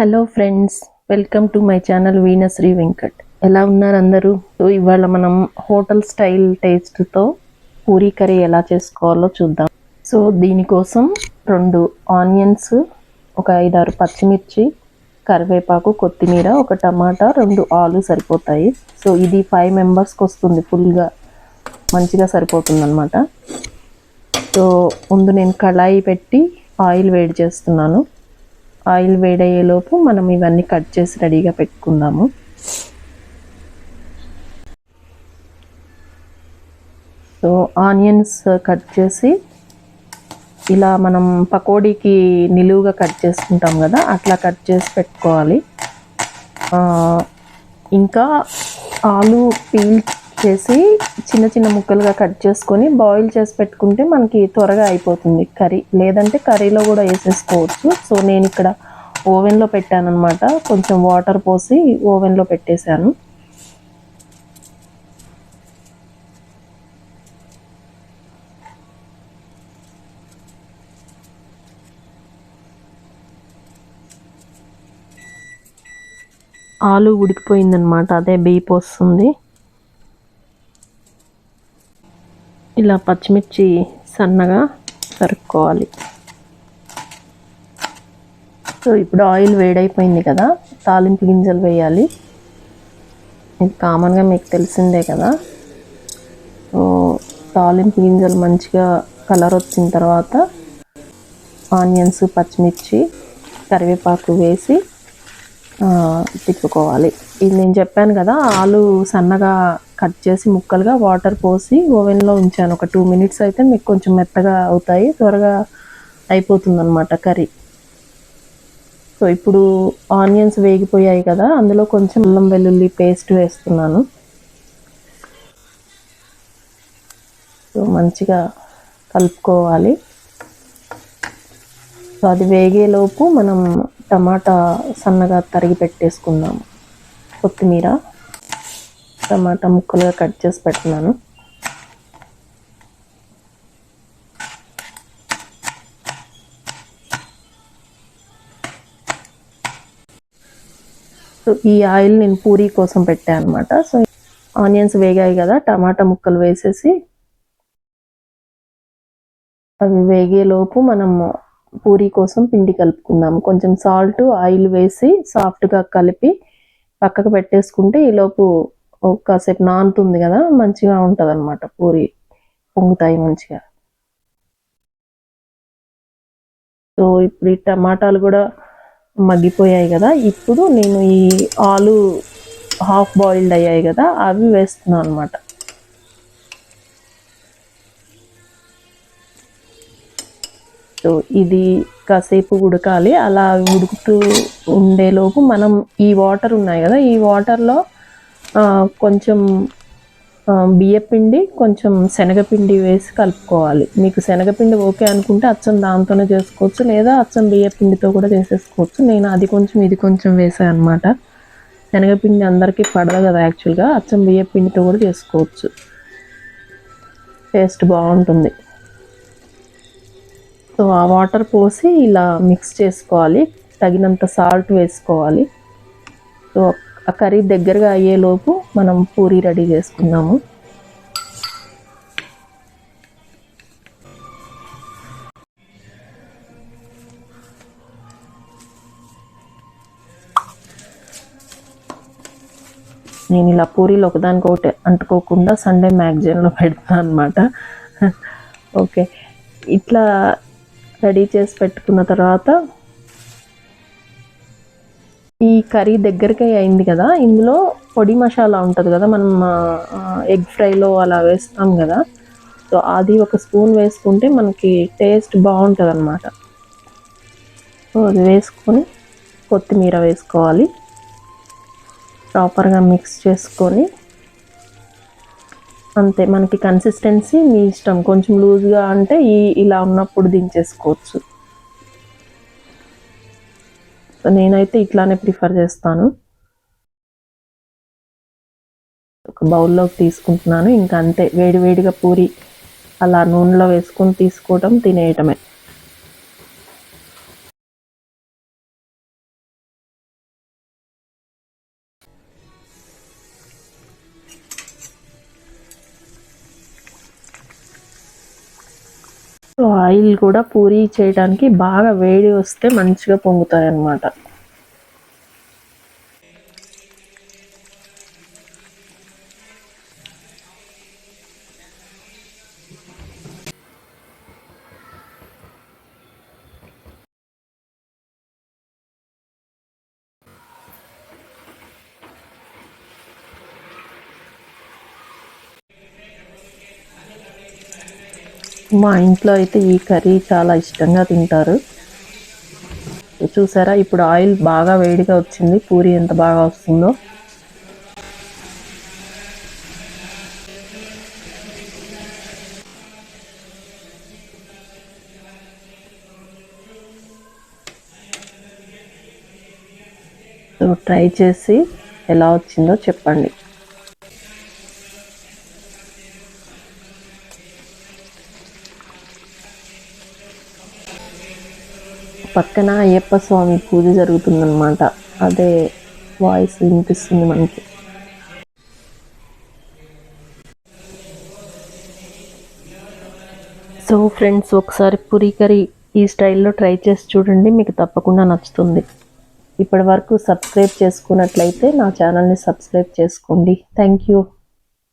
Hello friends, welcome to my channel Veenasri Venkat. ఎలా ఉన్నారు అందరూ? సో ఇవాళ మనం హోటల్ స్టైల్ టేస్ట్తో పూరీ కర్రీ ఎలా చేసుకోవాలో చూద్దాం. సో దీనికోసం 2 ఆనియన్స్, ఒక 5-6 పచ్చిమిర్చి, కరివేపాకు, కొత్తిమీర, ఒక టమాటా, 2 ఆలు సరిపోతాయి. సో ఇది 5 మెంబర్స్కి వస్తుంది, ఫుల్గా మంచిగా సరిపోతుంది అనమాట. సో ముందు నేను కళాయి పెట్టి ఆయిల్ వేడి చేస్తున్నాను. ఆయిల్ వేడయ్యేలోపు మనం ఇవన్నీ కట్ చేసి రెడీగా పెట్టుకుందాము. సో ఆనియన్స్ కట్ చేసి ఇలా మనం పకోడీకి నిలువుగా కట్ చేసుకుంటాం కదా, అట్లా కట్ చేసి పెట్టుకోవాలి. ఇంకా ఆలు పీల్ చేసి చిన్న చిన్న ముక్కలుగా కట్ చేసుకొని బాయిల్ చేసి పెట్టుకుంటే మనకి త్వరగా అయిపోతుంది కర్రీ. లేదంటే కర్రీలో కూడా వేసేసుకోవచ్చు. సో నేను ఇక్కడ ఓవెన్లో పెట్టాను అనమాట. కొంచెం వాటర్ పోసి ఓవెన్లో పెట్టేశాను. ఆలు ఉడికిపోయిందనమాట, అదే బీప్ వస్తుంది. ఇలా పచ్చిమిర్చి సన్నగా తరుక్కోవాలి. సో ఇప్పుడు ఆయిల్ వేడైపోయింది కదా, తాలింపు గింజలు వేయాలి. ఇది కామన్గా మీకు తెలిసిందే కదా. సో తాలింపు గింజలు మంచిగా కలర్ వచ్చిన తర్వాత ఆనియన్స్, పచ్చిమిర్చి, కరివేపాకు వేసి తిప్పుకోవాలి. ఇది నేను చెప్పాను కదా, ఆలు సన్నగా కట్ చేసి ముక్కలుగా వాటర్ పోసి ఓవెన్లో ఉంచాను. ఒక 2 మినిట్స్ అయితే మీకు కొంచెం మెత్తగా అవుతాయి, త్వరగా అయిపోతుంది అన్నమాట కర్రీ. సో ఇప్పుడు ఆనియన్స్ వేగిపోయాయి కదా, అందులో కొంచెం అల్లం వెల్లుల్లి పేస్ట్ వేస్తున్నాను. సో మంచిగా కలుపుకోవాలి. సో అది వేగేలోపు మనం టమాటా సన్నగా తరిగి పెట్టేసుకుందాము. కొత్తిమీర, టమాటా ముక్కలుగా కట్ చేసి పెట్టుకున్నాను. సో ఈ ఆయిల్ నేను పూరీ కోసం పెట్టాను అనమాట. సో ఆనియన్స్ వేగాయి కదా, టమాటా ముక్కలు వేసేసి అవి వేగేలోపు మనము పూరీ కోసం పిండి కలుపుకుందాము. కొంచెం సాల్ట్, ఆయిల్ వేసి సాఫ్ట్గా కలిపి పక్కకు పెట్టేసుకుంటే ఈలోపు కాసేపు నానుతుంది కదా, మంచిగా ఉంటుంది అనమాట. పూరీ పొంగుతాయి మంచిగా. సో ఇప్పుడు ఈ టమాటాలు కూడా మగ్గిపోయాయి కదా, ఇప్పుడు నేను ఈ ఆలు హాఫ్ బాయిల్డ్ అయ్యాయి కదా, అవి వేస్తున్నాను అనమాట. సో ఇది కాసేపు ఉడకాలి. అలా ఉడుకుతూ ఉండేలోపు మనం ఈ వాటర్ ఉన్నాయి కదా, ఈ వాటర్లో కొంచెం బియ్యపిండి, కొంచెం శనగపిండి వేసి కలుపుకోవాలి. మీకు శనగపిండి ఓకే అనుకుంటే అచ్చం దాంతోనే చేసుకోవచ్చు, లేదా అచ్చం బియ్యపిండితో కూడా చేసేసుకోవచ్చు. నేను అది కొంచెం ఇది కొంచెం వేసాను అనమాట. శనగపిండి అందరికీ పడదు కదా యాక్చువల్గా, అచ్చం బియ్యపిండితో కూడా చేసుకోవచ్చు, టేస్ట్ బాగుంటుంది. సో ఆ వాటర్ పోసి ఇలా మిక్స్ చేసుకోవాలి, తగినంత సాల్ట్ వేసుకోవాలి. సో ఆ కర్రీ దగ్గరగా అయ్యేలోపు మనం పూరీ రెడీ చేసుకుందాము. నేను ఇలా పూరీలు ఒకదానికొకటి అంటుకోకుండా సండే మ్యాగజైన్లో పెడతాను అనమాట. ఓకే, ఇట్లా రెడీ చేసి పెట్టుకున్న తర్వాత ఈ కర్రీ దగ్గరికి అయింది కదా, ఇందులో పొడి మసాలా ఉంటుంది కదా, మనం ఎగ్ ఫ్రైలో అలా వేస్తాం కదా. సో అది ఒక స్పూన్ వేసుకుంటే మనకి టేస్ట్ బాగుంటుంది అన్నమాట. సో అది వేసుకొని కొత్తిమీర వేసుకోవాలి. ప్రాపర్గా మిక్స్ చేసుకొని అంతే. మనకి కన్సిస్టెన్సీ మీ ఇష్టం, కొంచెం లూజ్గా అంటే ఇలా ఉన్నప్పుడు దించేసుకోవచ్చు. నేనైతే ఇట్లానే ప్రిఫర్ చేస్తాను. ఒక బౌల్లోకి తీసుకుంటున్నాను. ఇంకా అంతే, వేడివేడిగా పూరి అలా నూనెలో వేసుకొని తీసుకోవటం, తినేయటమే. సో ఆయిల్ కూడా పూరి చేయడానికి బాగా వేడి వస్తే మంచిగా పొంగుతాయి అన్నమాట. మా ఇంట్లో అయితే ఈ కర్రీ చాలా ఇష్టంగా తింటారు. చూసారా ఇప్పుడు ఆయిల్ బాగా వేడిగా వచ్చింది, పూరి ఎంత బాగా వస్తుందో. సో ట్రై చేసి ఎలా వచ్చిందో చెప్పండి. పక్కన అయ్యప్ప స్వామి పూజ జరుగుతుందన్నమాట, అదే వాయిస్ వినిపిస్తుంది మనకి. సో ఫ్రెండ్స్, ఒకసారి పూరీ కర్రీ ఈ స్టైల్లో ట్రై చేసి చూడండి, మీకు తప్పకుండా నచ్చుతుంది. ఇప్పటి వరకు సబ్స్క్రైబ్ చేసుకున్నట్లయితే నా ఛానల్ని సబ్స్క్రైబ్ చేసుకోండి. Thank you.